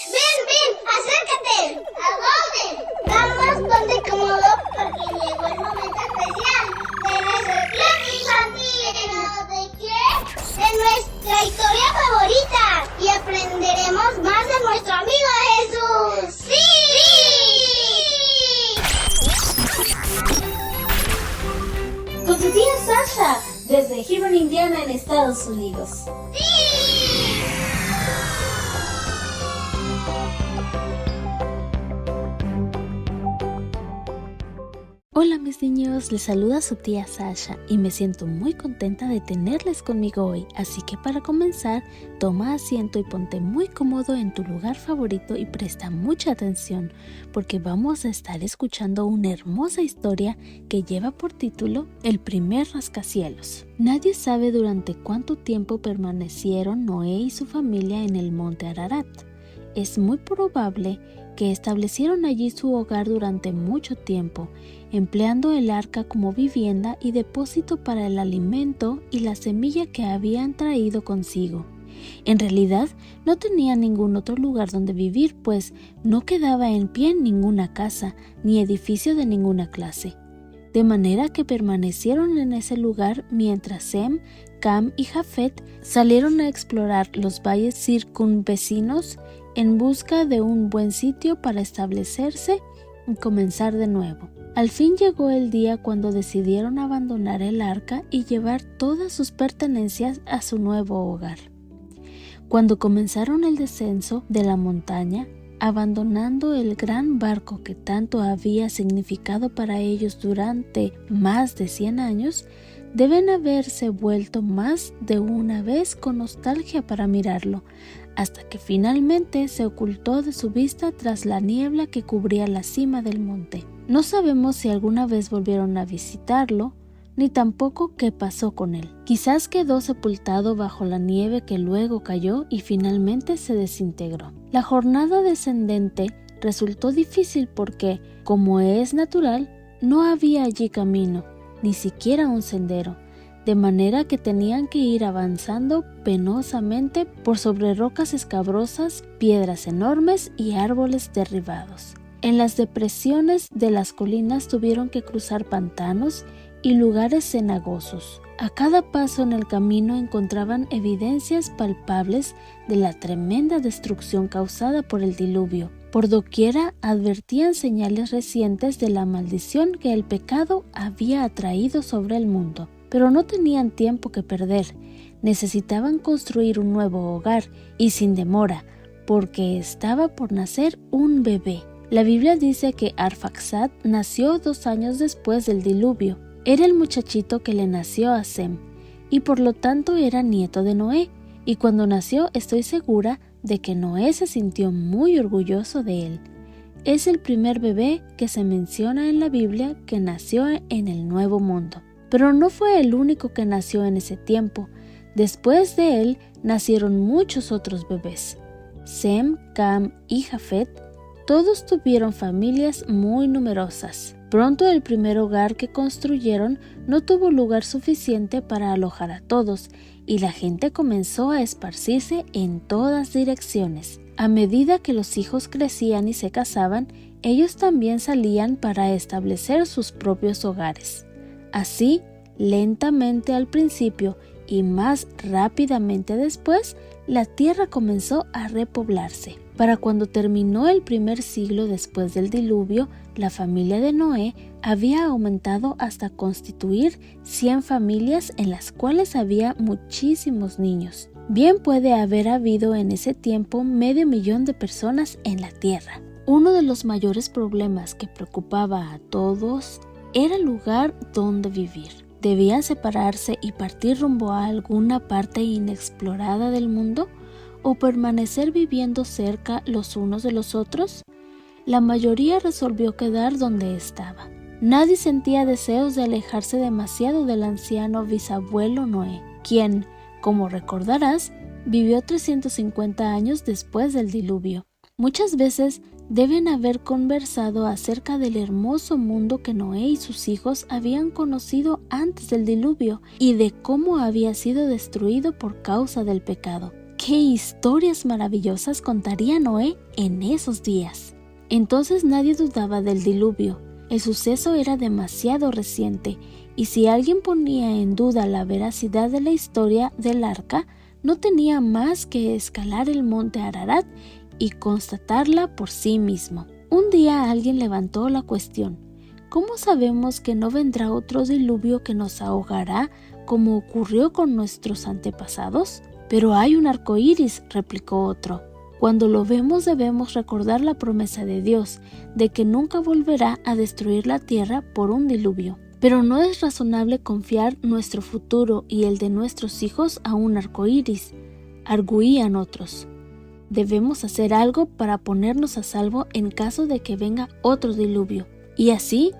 Ven, acércate. ¿A dónde? Vamos, ponte cómodo porque llegó el momento especial de nuestro club infantil. ¿De qué? De nuestra historia favorita. Y aprenderemos más de nuestro amigo Jesús. ¡Sí! Con tu tía Sasha, desde Hebron, Indiana, en Estados Unidos. Hola mis niños, les saluda su tía Sasha y me siento muy contenta de tenerles conmigo hoy, así que para comenzar, toma asiento y ponte muy cómodo en tu lugar favorito y presta mucha atención porque vamos a estar escuchando una hermosa historia que lleva por título El primer rascacielos. Nadie sabe durante cuánto tiempo permanecieron Noé y su familia en el monte Ararat. Es muy probable que establecieron allí su hogar durante mucho tiempo, empleando el arca como vivienda y depósito para el alimento y la semilla que habían traído consigo. En realidad, no tenían ningún otro lugar donde vivir, pues no quedaba en pie ninguna casa ni edificio de ninguna clase. De manera que permanecieron en ese lugar mientras Sem, Cam y Jafet salieron a explorar los valles circunvecinos en busca de un buen sitio para establecerse y comenzar de nuevo. Al fin llegó el día cuando decidieron abandonar el arca y llevar todas sus pertenencias a su nuevo hogar. Cuando comenzaron el descenso de la montaña, abandonando el gran barco que tanto había significado para ellos durante más de 100 años, deben haberse vuelto más de una vez con nostalgia para mirarlo, hasta que finalmente se ocultó de su vista tras la niebla que cubría la cima del monte. No sabemos si alguna vez volvieron a visitarlo, ni tampoco qué pasó con él. Quizás quedó sepultado bajo la nieve que luego cayó y finalmente se desintegró. La jornada descendente resultó difícil porque, como es natural, no había allí camino, ni siquiera un sendero, de manera que tenían que ir avanzando penosamente por sobre rocas escabrosas, piedras enormes y árboles derribados. En las depresiones de las colinas tuvieron que cruzar pantanos y lugares cenagosos. A cada paso en el camino encontraban evidencias palpables de la tremenda destrucción causada por el diluvio. Por doquiera advertían señales recientes de la maldición que el pecado había atraído sobre el mundo. Pero no tenían tiempo que perder. Necesitaban construir un nuevo hogar y sin demora, porque estaba por nacer un bebé. La Biblia dice que Arfaxad nació 2 años después del diluvio. Era el muchachito que le nació a Sem, y por lo tanto era nieto de Noé, y cuando nació estoy segura de que Noé se sintió muy orgulloso de él. Es el primer bebé que se menciona en la Biblia que nació en el Nuevo Mundo. Pero no fue el único que nació en ese tiempo. Después de él nacieron muchos otros bebés. Sem, Cam y Jafet, todos tuvieron familias muy numerosas. Pronto el primer hogar que construyeron no tuvo lugar suficiente para alojar a todos, y la gente comenzó a esparcirse en todas direcciones. A medida que los hijos crecían y se casaban, ellos también salían para establecer sus propios hogares. Así, lentamente al principio y más rápidamente después, la tierra comenzó a repoblarse. Para cuando terminó el primer siglo después del diluvio, la familia de Noé había aumentado hasta constituir 100 familias en las cuales había muchísimos niños. Bien puede haber habido en ese tiempo 500,000 de personas en la tierra. Uno de los mayores problemas que preocupaba a todos era el lugar donde vivir. ¿Debían separarse y partir rumbo a alguna parte inexplorada del mundo o permanecer viviendo cerca los unos de los otros? La mayoría resolvió quedar donde estaba. Nadie sentía deseos de alejarse demasiado del anciano bisabuelo Noé, quien, como recordarás, vivió 350 años después del diluvio. Muchas veces deben haber conversado acerca del hermoso mundo que Noé y sus hijos habían conocido antes del diluvio y de cómo había sido destruido por causa del pecado. qué historias maravillosas contaría Noé en esos días. Entonces nadie dudaba del diluvio. El suceso era demasiado reciente, y si alguien ponía en duda la veracidad de la historia del arca, no tenía más que escalar el monte Ararat y constatarla por sí mismo. Un día alguien levantó la cuestión: ¿cómo sabemos que no vendrá otro diluvio que nos ahogará como ocurrió con nuestros antepasados? Pero hay un arco iris, replicó otro. Cuando lo vemos debemos recordar la promesa de Dios de que nunca volverá a destruir la tierra por un diluvio. Pero no es razonable confiar nuestro futuro y el de nuestros hijos a un arco iris, arguían otros. Debemos hacer algo para ponernos a salvo en caso de que venga otro diluvio. Y así,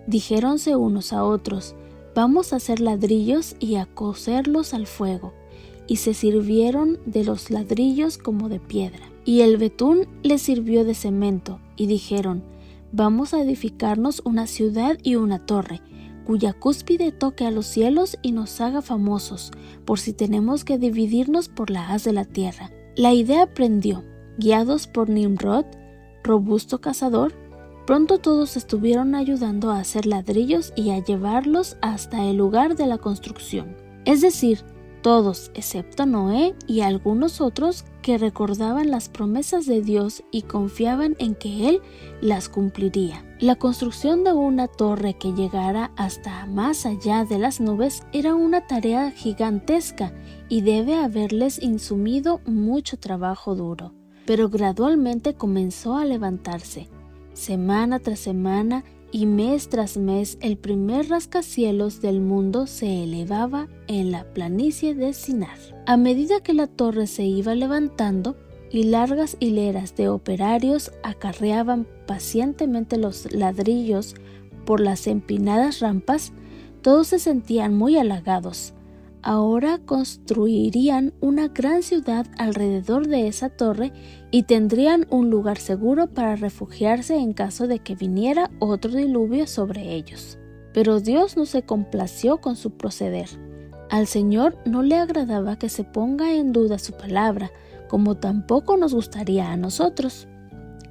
dijéronse unos a otros: vamos a hacer ladrillos y a cocerlos al fuego. Y se sirvieron de los ladrillos como de piedra. Y el betún les sirvió de cemento, y dijeron: vamos a edificarnos una ciudad y una torre, cuya cúspide toque a los cielos y nos haga famosos, por si tenemos que dividirnos por la haz de la tierra. La idea prendió. Guiados por Nimrod, robusto cazador, pronto todos estuvieron ayudando a hacer ladrillos y a llevarlos hasta el lugar de la construcción. Es decir, todos excepto Noé y algunos otros que recordaban las promesas de Dios y confiaban en que Él las cumpliría. La construcción de una torre que llegara hasta más allá de las nubes era una tarea gigantesca y debe haberles insumido mucho trabajo duro. Pero gradualmente comenzó a levantarse. Semana tras semana y mes tras mes el primer rascacielos del mundo se elevaba en la planicie de Sinar. A medida que la torre se iba levantando y largas hileras de operarios acarreaban pacientemente los ladrillos por las empinadas rampas, todos se sentían muy halagados. Ahora construirían una gran ciudad alrededor de esa torre y tendrían un lugar seguro para refugiarse en caso de que viniera otro diluvio sobre ellos. Pero Dios no se complació con su proceder. Al Señor no le agradaba que se ponga en duda su palabra, como tampoco nos gustaría a nosotros.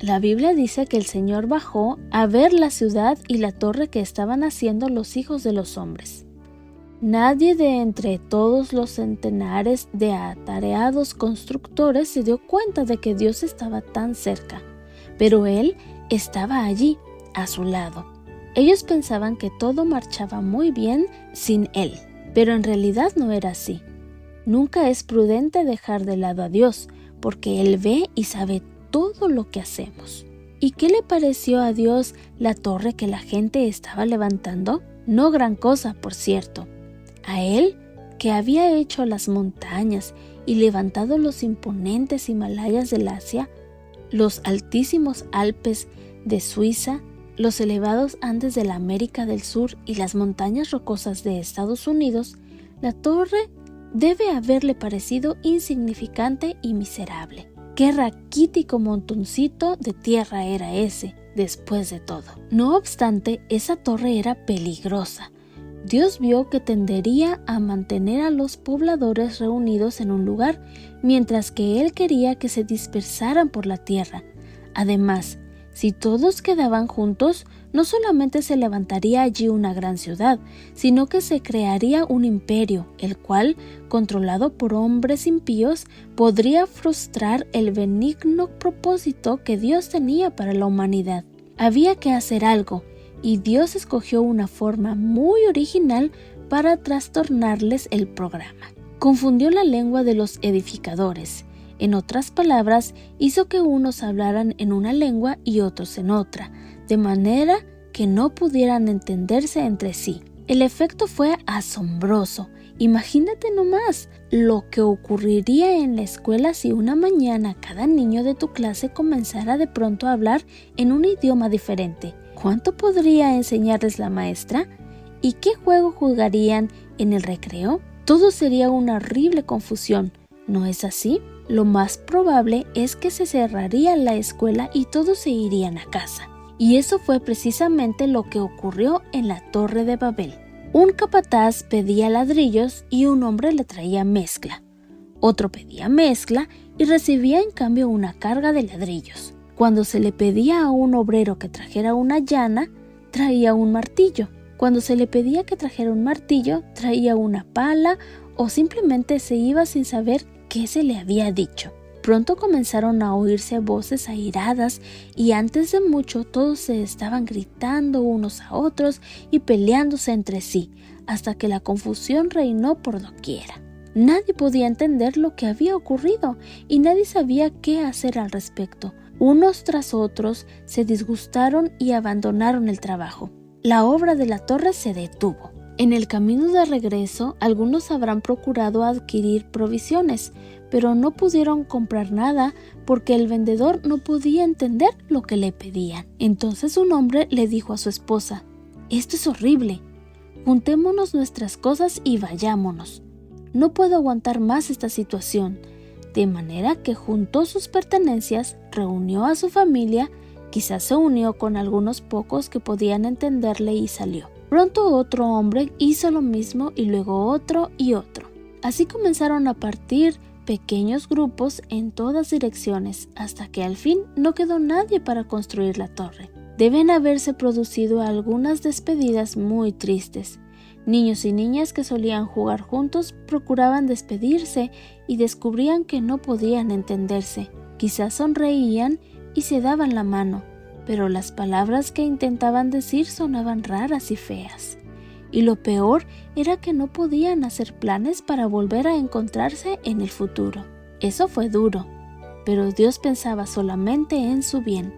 La Biblia dice que el Señor bajó a ver la ciudad y la torre que estaban haciendo los hijos de los hombres. Nadie de entre todos los centenares de atareados constructores se dio cuenta de que Dios estaba tan cerca, pero Él estaba allí, a su lado. Ellos pensaban que todo marchaba muy bien sin Él, pero en realidad no era así. Nunca es prudente dejar de lado a Dios, porque Él ve y sabe todo lo que hacemos. ¿Y qué le pareció a Dios la torre que la gente estaba levantando? No gran cosa, por cierto. A Él, que había hecho las montañas y levantado los imponentes Himalayas del Asia, los altísimos Alpes de Suiza, los elevados Andes de la América del Sur y las montañas rocosas de Estados Unidos, la torre debe haberle parecido insignificante y miserable. Qué raquítico montoncito de tierra era ese, después de todo. No obstante, esa torre era peligrosa. Dios vio que tendería a mantener a los pobladores reunidos en un lugar, mientras que Él quería que se dispersaran por la tierra. Además, si todos quedaban juntos, no solamente se levantaría allí una gran ciudad, sino que se crearía un imperio, el cual, controlado por hombres impíos, podría frustrar el benigno propósito que Dios tenía para la humanidad. Había que hacer algo, y Dios escogió una forma muy original para trastornarles el programa. Confundió la lengua de los edificadores. En otras palabras, hizo que unos hablaran en una lengua y otros en otra, de manera que no pudieran entenderse entre sí. El efecto fue asombroso. Imagínate nomás lo que ocurriría en la escuela si una mañana cada niño de tu clase comenzara de pronto a hablar en un idioma diferente. ¿Cuánto podría enseñarles la maestra? ¿Y qué juego jugarían en el recreo? Todo sería una horrible confusión, ¿no es así? Lo más probable es que se cerraría la escuela y todos se irían a casa. Y eso fue precisamente lo que ocurrió en la Torre de Babel. Un capataz pedía ladrillos y un hombre le traía mezcla. Otro pedía mezcla y recibía en cambio una carga de ladrillos. Cuando se le pedía a un obrero que trajera una llana, traía un martillo. Cuando se le pedía que trajera un martillo, traía una pala o simplemente se iba sin saber qué se le había dicho. Pronto comenzaron a oírse voces airadas y antes de mucho todos se estaban gritando unos a otros y peleándose entre sí, hasta que la confusión reinó por doquiera. Nadie podía entender lo que había ocurrido y nadie sabía qué hacer al respecto. Unos tras otros se disgustaron y abandonaron el trabajo. La obra de la torre se detuvo. En el camino de regreso, algunos habrán procurado adquirir provisiones, pero no pudieron comprar nada porque el vendedor no podía entender lo que le pedían. Entonces un hombre le dijo a su esposa: «Esto es horrible. Juntémonos nuestras cosas y vayámonos. No puedo aguantar más esta situación». De manera que juntó sus pertenencias, reunió a su familia, quizás se unió con algunos pocos que podían entenderle y salió. Pronto otro hombre hizo lo mismo y luego otro y otro. Así comenzaron a partir pequeños grupos en todas direcciones hasta que al fin no quedó nadie para construir la torre. Deben haberse producido algunas despedidas muy tristes. Niños y niñas que solían jugar juntos procuraban despedirse y descubrían que no podían entenderse. Quizás sonreían y se daban la mano, pero las palabras que intentaban decir sonaban raras y feas. Y lo peor era que no podían hacer planes para volver a encontrarse en el futuro. Eso fue duro, pero Dios pensaba solamente en su bien.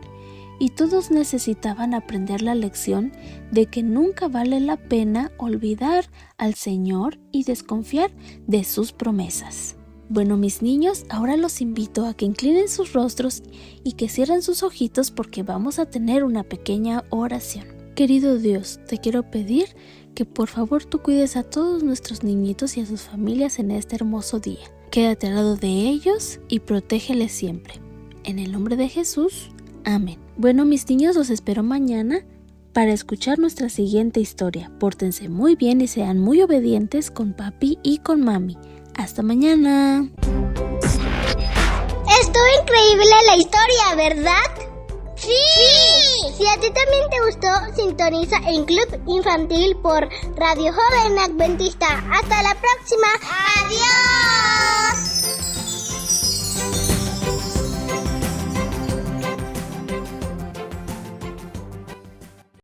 Y todos necesitaban aprender la lección de que nunca vale la pena olvidar al Señor y desconfiar de sus promesas. Bueno, mis niños, ahora los invito a que inclinen sus rostros y que cierren sus ojitos porque vamos a tener una pequeña oración. Querido Dios, te quiero pedir que por favor tú cuides a todos nuestros niñitos y a sus familias en este hermoso día. Quédate al lado de ellos y protégeles siempre. En el nombre de Jesús. Amén. Bueno, mis niños, los espero mañana para escuchar nuestra siguiente historia. Pórtense muy bien y sean muy obedientes con papi y con mami. ¡Hasta mañana! Estuvo increíble la historia, ¿verdad? ¡Sí! Si a ti también te gustó, sintoniza en Club Infantil por Radio Joven Adventista. ¡Hasta la próxima! ¡Adiós!